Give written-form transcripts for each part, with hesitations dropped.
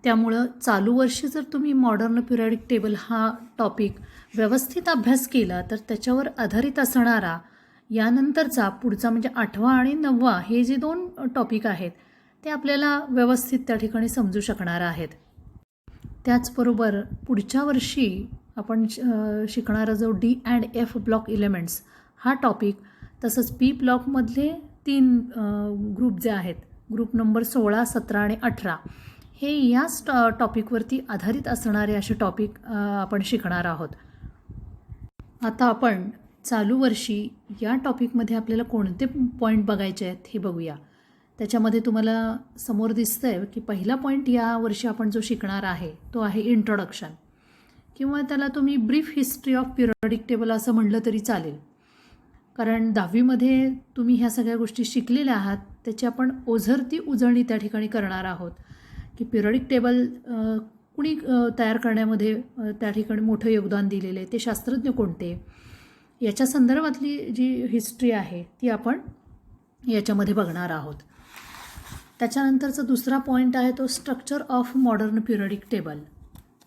त्यामुळं चालू वर्षी जर तुम्ही मॉडर्न पिरियडिक टेबल हा टॉपिक व्यवस्थित अभ्यास केला तर त्याच्यावर आधारित असणारा यानंतरचा पुढचा म्हणजे 8वा आणि 9वा हे जे 2 टॉपिक आहेत ते आपल्याला व्यवस्थित त्या ठिकाणी समजू शकणार आहेत. त्याचबरोबर पुढच्या वर्षी आपण शिकणारा जो D and F block elements हा टॉपिक, तसंच पी ब्लॉकमधले 3 ग्रुप जे आहेत, ग्रुप नंबर 16, 17 आणि 18 हे याच टॉपिकवरती आधारित असणारे असे टॉपिक आपण शिकणार आहोत. आता आपण चालू वर्षी या टॉपिकमध्ये आपल्याला कोणते पॉईंट बघायचे आहेत हे बघूया. त्याच्यामध्ये तुम्हाला समोर दिसतं आहे की पहिला पॉईंट या वर्षी आपण जो शिकणार आहे तो आहे इंट्रोडक्शन, किंवा त्याला तुम्ही brief history of periodic table असं म्हटलं तरी चालेल. कारण 10वीमध्ये तुम्ही ह्या सगळ्या गोष्टी शिकलेल्या आहात, त्याची आपण ओझरती उजळणी त्या ठिकाणी करणार आहोत की पिरियडिक टेबल कुणी तयार करण्यामध्ये त्या ठिकाणी मोठं योगदान दिलेलं आहे, ते शास्त्रज्ञ कोणते, याच्या संदर्भातली जी हिस्ट्री आहे ती आपण याच्यामध्ये बघणार आहोत. त्याच्यानंतरचा दुसरा पॉईंट आहे तो structure of modern periodic table,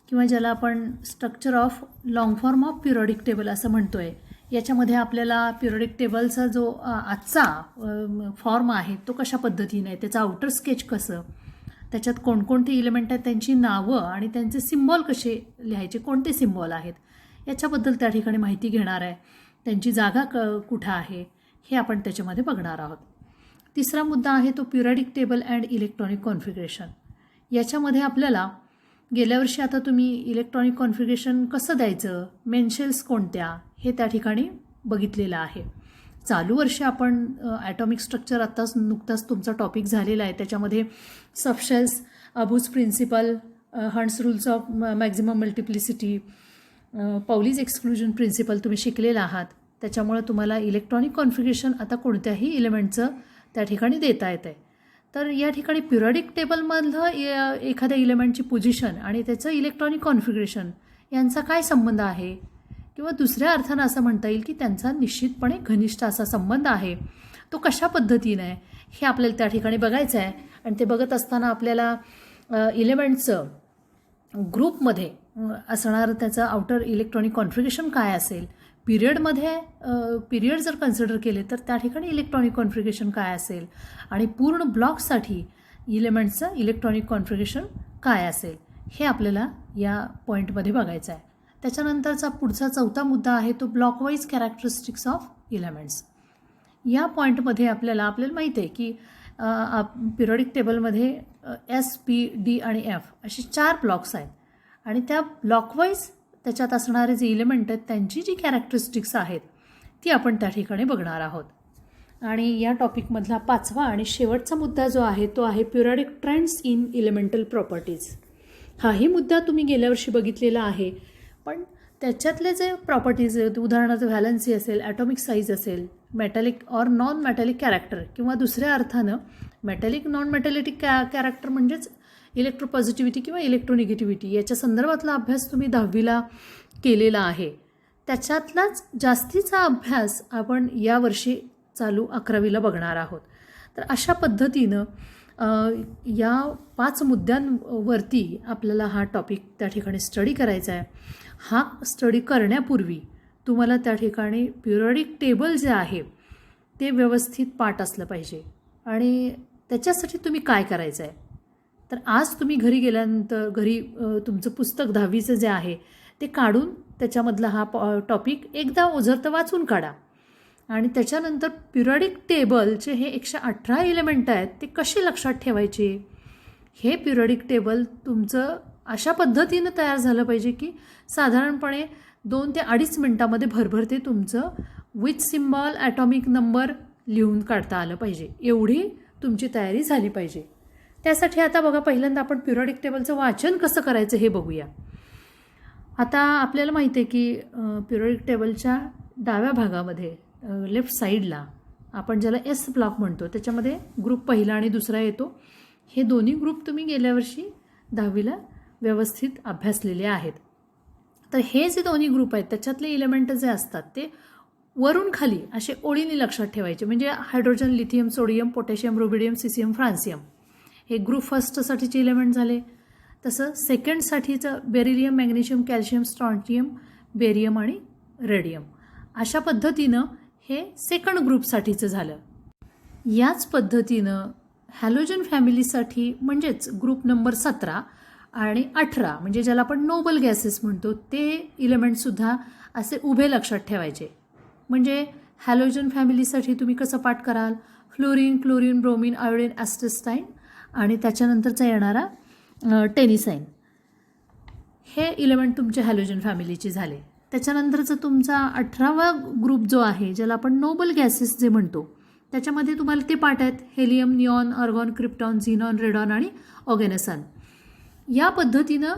किंवा ज्याला आपण structure of long form of periodic table असं म्हणतो आहे. याच्यामध्ये आपल्याला पिरियडिक टेबलचा जो आजचा फॉर्म आहे तो कशा पद्धतीने आहे, त्याचं आउटर स्केच कसं, त्याच्यात कोणकोणते इलिमेंट आहेत, त्यांची नावं आणि त्यांचे सिम्बॉल कसे लिहायचे, कोणते सिम्बॉल आहेत, याच्याबद्दल त्या ठिकाणी माहिती घेणार आहे. त्यांची जागा कुठं आहे हे आपण त्याच्यामध्ये बघणार आहोत. तिसरा मुद्दा आहे तो periodic table and electronic configuration. याच्यामध्ये आपल्याला गेल्या वर्षी आता तुम्ही इलेक्ट्रॉनिक कॉन्फिगरेशन कसं द्यायचं, मेनशेल्स कोणत्या, हे त्या ठिकाणी बघितलेलं आहे. चालू वर्षी आपण ॲटॉमिक स्ट्रक्चर आत्ताच नुकताच तुमचा टॉपिक झालेला आहे. त्याच्यामध्ये subshells, Aufbau principle, Hund's rules of maximum multiplicity, Pauli's exclusion principle तुम्ही शिकलेला आहात. त्याच्यामुळे तुम्हाला इलेक्ट्रॉनिक कॉन्फिगरेशन आता कोणत्याही इलिमेंटचं त्या ठिकाणी देता येतं आहे. तर या ठिकाणी पिरियडिक टेबलमधलं एखाद्या इलिमेंटची पोझिशन आणि त्याचं इलेक्ट्रॉनिक कॉन्फिगरेशन यांचा काय संबंध आहे, किंवा दुसऱ्या अर्थानं असं म्हणता येईल की त्यांचा निश्चितपणे घनिष्ठ असा संबंध आहे. तो कशा पद्धतीनं आहे हे आपल्याला त्या ठिकाणी बघायचं आहे. आणि ते बघत असताना आपल्याला इलिमेंटचं ग्रुपमध्ये असणारं त्याचं आउटर इलेक्ट्रॉनिक कॉन्फिगरेशन काय असेल, पिरियड जर कन्सिडर केले तर त्या ठिकाणी इलेक्ट्रॉनिक कॉन्फिगरेशन काय असेल, आणि पूर्ण ब्लॉकसाठी इलिमेंटचं इलेक्ट्रॉनिक कॉन्फिगरेशन काय असेल हे आपल्याला या पॉईंटमध्ये बघायचं आहे. त्याच्यानंतरचा पुढचा चौथा मुद्दा आहे तो ब्लॉकवाईज कॅरेक्टरिस्टिक्स ऑफ इलिमेंट्स. या पॉईंटमध्ये आपल्याला माहिती आहे की पिरियडिक टेबलमध्ये एस, पी, डी आणि एफ असे 4 ब्लॉक्स आहेत, आणि त्या ब्लॉकवाईज त्याच्यात असणारे जे इलिमेंट आहेत त्यांची जी कॅरेक्टरिस्टिक्स आहेत ती आपण त्या ठिकाणी बघणार आहोत. आणि या टॉपिकमधला 5वा आणि शेवटचा मुद्दा जो आहे तो आहे periodic trends in elemental properties. हाही मुद्दा तुम्ही गेल्या वर्षी बघितलेला आहे, पण त्याच्यातले जे प्रॉपर्टीज आहेत, उदाहरणार्थ व्हॅलन्सी असेल, ॲटॉमिक साईज असेल, metallic or non metallic character, किंवा दुसऱ्या अर्थानं मेटॅलिक नॉन मेटॅलिटिक कॅरेक्टर म्हणजेच इलेक्ट्रोपॉझिटिव्हिटी किंवा इलेक्ट्रोनिगेटिव्हिटी, याच्या संदर्भातला अभ्यास तुम्ही 10वीला केलेला आहे. त्याच्यातलाच जास्तीचा अभ्यास आपण यावर्षी चालू 11वीला बघणार आहोत. तर अशा पद्धतीनं या 5 मुद्द्यांवरती आपल्याला हा टॉपिक त्या ठिकाणी स्टडी करायचा आहे. हा स्टडी करण्यापूर्वी तुम्हाला त्या ठिकाणी पिरियडिक टेबल जे आहे ते व्यवस्थित पाठ असलं पाहिजे. आणि त्याच्यासाठी तुम्ही काय करायचं आहे, तर आज तुम्ही घरी गेल्यानंतर तुमचं पुस्तक 10वीचं जे आहे ते काढून त्याच्यामधला हा टॉपिक एकदा ओझरतं वाचून काढा. आणि त्याच्यानंतर पिरियडिक टेबलचे हे 118 एलिमेंट आहेत ते कसे लक्षात ठेवायचे, हे पिरियडिक टेबल तुमचं अशा पद्धतीनं तयार झालं पाहिजे की साधारणपणे 2 ते 2.5 मिनटामध्ये भरभरते तुमचं विथ सिम्बॉल, ॲटॉमिक नंबर लिहून काढता आलं पाहिजे. एवढी तुमची तयारी झाली पाहिजे. त्यासाठी आता बघा, पहिल्यांदा आपण पिरियडिक टेबलचं वाचन कसं करायचं हे बघूया. आता आपल्याला माहिती आहे की पिरियडिक टेबलच्या डाव्या भागामध्ये लेफ्ट साईडला आपण ज्याला एस ब्लॉक म्हणतो त्याच्यामध्ये ग्रुप पहिला आणि दुसरा येतो. हे दोन्ही ग्रुप तुम्ही गेल्या वर्षी 10वीला व्यवस्थित अभ्यासलेले आहेत. तर हे जे दोन्ही ग्रुप आहेत त्याच्यातले इलेमेंट जे असतात ते वरून खाली असे ओळीने लक्षात ठेवायचे. म्हणजे hydrogen, lithium, sodium, potassium, rubidium, caesium, francium हे ग्रुप फर्स्टसाठीचे इलेमेंट झाले. तसं सेकंडसाठीचं beryllium, magnesium, calcium, strontium, barium आणि रेडियम. अशा पद्धतीनं हे सेकंड ग्रुपसाठीचं झालं. याच पद्धतीनं हॅलोजन फॅमिलीसाठी म्हणजेच ग्रुप नंबर 17 आणि 18 म्हणजे ज्याला आपण नोबल गॅसेस म्हणतो ते इलेमेंटसुद्धा असे उभे लक्षात ठेवायचे. म्हणजे हॅलोजन फॅमिलीसाठी तुम्ही कसं पाठ कराल? फ्लोरीन, क्लोरीन, ब्रोमीन, आयोडीन, ॲस्टेस्टाईन आणि त्याच्यानंतरचा येणारा टेनिसाईन. हे इलेमेंट तुमचे हॅलोजन फॅमिलीचे झाले. त्याच्यानंतरचा तुमचा 18वा ग्रुप जो आहे ज्याला आपण नोबल गॅसेस जे म्हणतो त्याच्यामध्ये तुम्हाला ते पाठ आहेत: helium, neon, argon, krypton, xenon, radon आणि ऑर्गॅनसन. या पद्धतीनं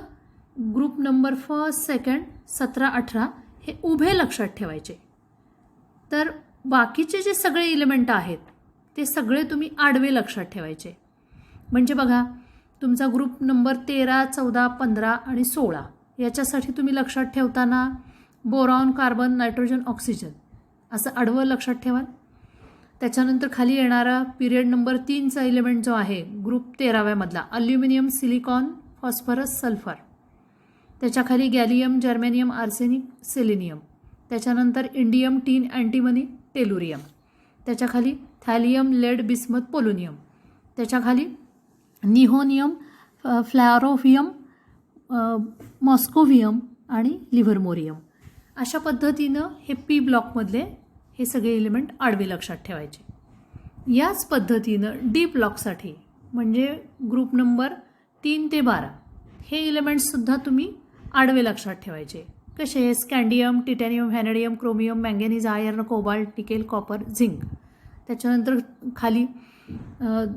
ग्रुप नंबर 1, 2, 17, 18 हे उभे लक्षात ठेवायचे. तर बाकीचे जे सगळे इलेमेंट आहेत ते सगळे तुम्ही आडवे लक्षात ठेवायचे. म्हणजे बघा, तुमचा ग्रुप नंबर 13, 14, 15 आणि 16 याच्यासाठी तुम्ही लक्षात ठेवताना बोरॉन, कार्बन, नायट्रोजन, ऑक्सिजन असं आडवं लक्षात ठेवाल. त्याच्यानंतर खाली येणारा पिरियड नंबर 3चा इलेमेंट जो आहे ग्रुप 13व्यामधला अल्युमिनियम, सिलिकॉन, फॉस्फरस, सल्फर. त्याच्याखाली गॅलियम, जर्मेनियम, आर्सेनिक, सेलेनियम. त्याच्यानंतर इंडियम, टीन, अँटिमनी, टेलुरियम. त्याच्याखाली थॅलियम, लेड, बिस्मथ, पोलोनियम. त्याच्याखाली निहोनियम, फ्लॅरोव्हियम, मॉस्कोव्हियम आणि लिव्हरमोरियम. अशा पद्धतीनं हे पी ब्लॉकमधले हे सगळे एलिमेंट आडवे लक्षात ठेवायचे. याच पद्धतीनं डी ब्लॉकसाठी म्हणजे ग्रुप नंबर 3 ते 12 हे एलिमेंट्ससुद्धा तुम्ही आडवे लक्षात ठेवायचे. कसे? Scandium, titanium, vanadium, chromium, manganese, iron, cobalt, nickel, copper, zinc. त्याच्यानंतर खाली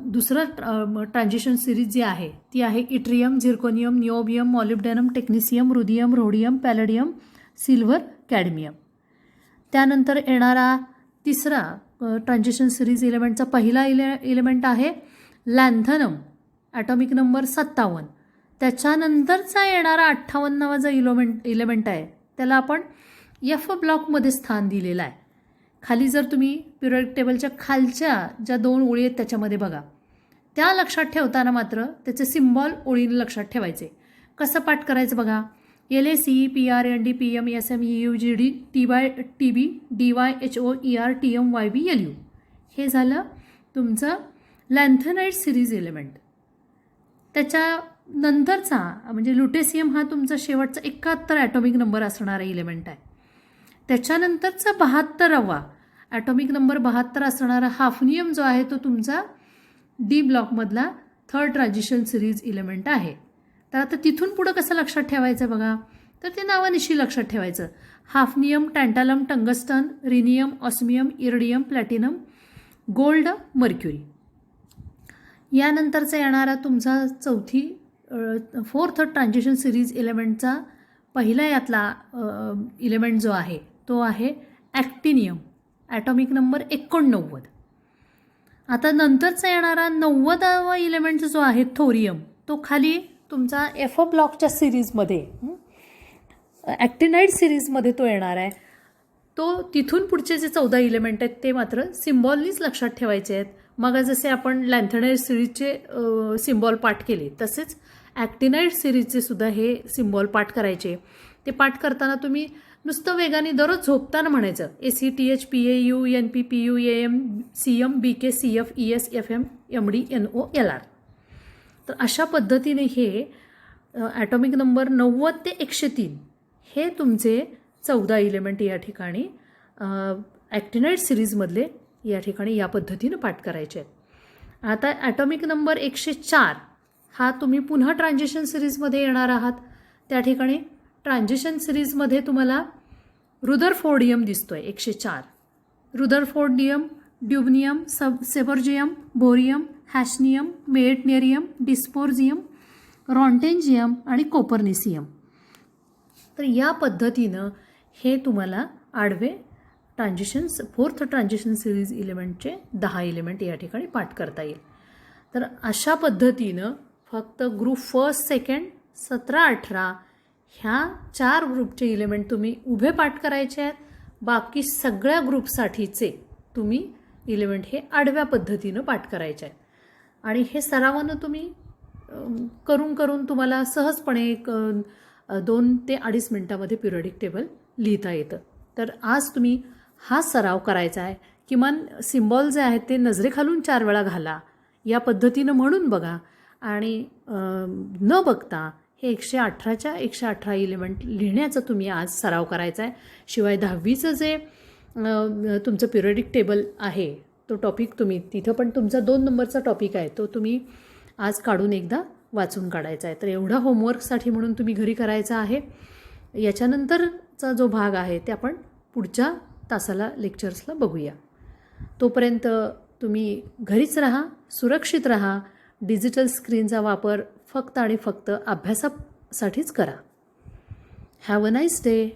दुसरं ट्रान्झिशन सिरीज जी आहे ती आहे yttrium, zirconium, niobium, molybdenum, technetium, ruthenium, rhodium, palladium, silver, cadmium. त्यानंतर येणारा तिसरा ट्रान्झिशन सिरीज इलेमेंटचा पहिला इलेमेंट आहे लॅन्थनम, ॲटॉमिक नंबर 57. त्याच्यानंतरचा येणारा 58वा जो इलेमेंट आहे त्याला आपण एफ ब्लॉकमध्ये स्थान दिलेलं आहे. खाली जर तुम्ही पिरियडिक टेबलच्या खालच्या ज्या 2 ओळी आहेत त्याच्यामध्ये बघा, त्या लक्षात ठेवताना मात्र त्याचे सिम्बॉल ओळीने लक्षात ठेवायचे. कसं पाठ करायचं बघा: LACE, PRND, PM, SM, EUGD, TB, DYHO, ER, TM, YB, LU. हे झालं तुमचं लॅन्थनाइट सिरीज एलिमेंट. त्याच्यानंतरचा म्हणजे लुटेशियम हा तुमचा शेवटचा 71 ॲटॉमिक नंबर असणारा इलेमेंट आहे. त्याच्यानंतरचा 72वा ॲटॉमिक नंबर 72 असणारा हाफनियम जो आहे तो तुमचा डी ब्लॉकमधला थर्ड ट्रान्झिशन सिरीज इलेमेंट आहे. तर आता तिथून पुढं कसं लक्षात ठेवायचं बघा, तर ते नावानिशी लक्षात ठेवायचं: hafnium, tantalum, tungsten, rhenium, osmium, iridium, platinum, gold, mercury. यानंतरचा येणारा तुमचा फोर्थ ट्रान्झिशन सिरीज इलेमेंटचा पहिला यातला इलेमेंट जो आहे तो आहे ॲक्टिनियम, ॲटॉमिक नंबर 89. आता नंतरचा येणारा 90वा इलेमेंट जो आहे थोरियम, तो खाली तुमचा एफ ब्लॉकच्या सिरीजमध्ये ॲक्टिनाइट सिरीजमध्ये तो येणार आहे. तो तिथून पुढचे जे 14 इलेमेंट आहेत ते मात्र सिम्बॉलनीच लक्षात ठेवायचे आहेत. मग जसे आपण लॅन्थनाइट सिरीजचे सिम्बॉल पाठ केले तसेच ॲक्टिनाइट सिरीजचे सुद्धा हे सिम्बॉल पाठ करायचे. ते पाठ करताना तुम्ही नुसतं वेगाने दररोज झोपताना म्हणायचं: ACTH, PAU, NP, PU, AM, CM, BK, CF, ES, FM, MD, NO, LR. तर अशा पद्धतीने हे ॲटॉमिक नंबर 90 ते 103 हे तुमचे 14 इलेमेंट या ठिकाणी ॲक्टिनाइट सिरीजमधले या ठिकाणी या पद्धतीनं पाठ करायचे आहेत. आता ॲटॉमिक नंबर 104 हा तुम्ही पुन्हा ट्रान्झिशन सिरीजमध्ये येणार आहात. त्या ठिकाणी ट्रान्झिशन सिरीजमध्ये तुम्हाला रुदरफोर्डियम दिसतोय 104. रुदरफोर्डियम, ड्युबनियम, सेबर्जियम, बोरियम, हॅशनियम, मेटनेरियम, डिस्पोर्जियम, रॉन्टेंजियम आणि कोपर्निसियम. तर या पद्धतीनं हे तुम्हाला आडवे फोर्थ ट्रान्झिशन सिरीज इलेमेंटचे 10 इलेमेंट या ठिकाणी पाठ करता येईल. तर अशा पद्धतीनं फक्त ग्रुप 1, 2, 17, 18 ह्या 4 ग्रुपचे इलेमेंट तुम्ही उभे पाठ करायचे आहेत. बाकी सगळ्या ग्रुपसाठीचे तुम्ही इलेमेंट हे आडव्या पद्धतीनं पाठ करायचे आहेत. आणि हे सरावानं तुम्ही करून करून तुम्हाला सहजपणे एक 2 ते 2.5 मिनटामध्ये पिरियडिक टेबल लिहिता येतं. तर आज तुम्ही हा सराव करायचा आहे. किमान सिम्बॉल जे आहेत ते नजरेखालून 4 वेळा घाला. या पद्धतीनं म्हणून बघा आणि न बघता हे 118च्या 118 एलिमेंट लिहिण्याचा तुम्ही आज सराव करायचा आहे. शिवाय 10वीचं जे तुमचं पिरियडिक टेबल आहे तो टॉपिक तुम्ही तिथं पण तुमचा 2 नंबरचा टॉपिक आहे तो तुम्ही आज काढून एकदा वाचून काढायचा आहे. तर एवढा होमवर्कसाठी म्हणून तुम्ही घरी करायचा आहे. याच्यानंतरचा जो भाग आहे ते आपण पुढच्या तासाला लेक्चर्सला बघूया. तोपर्यंत तुम्ही घरीच राहा, सुरक्षित राहा. डिजिटल स्क्रीनचा वापर फक्त आणि फक्त अभ्यासासाठीच करा. Have a nice day.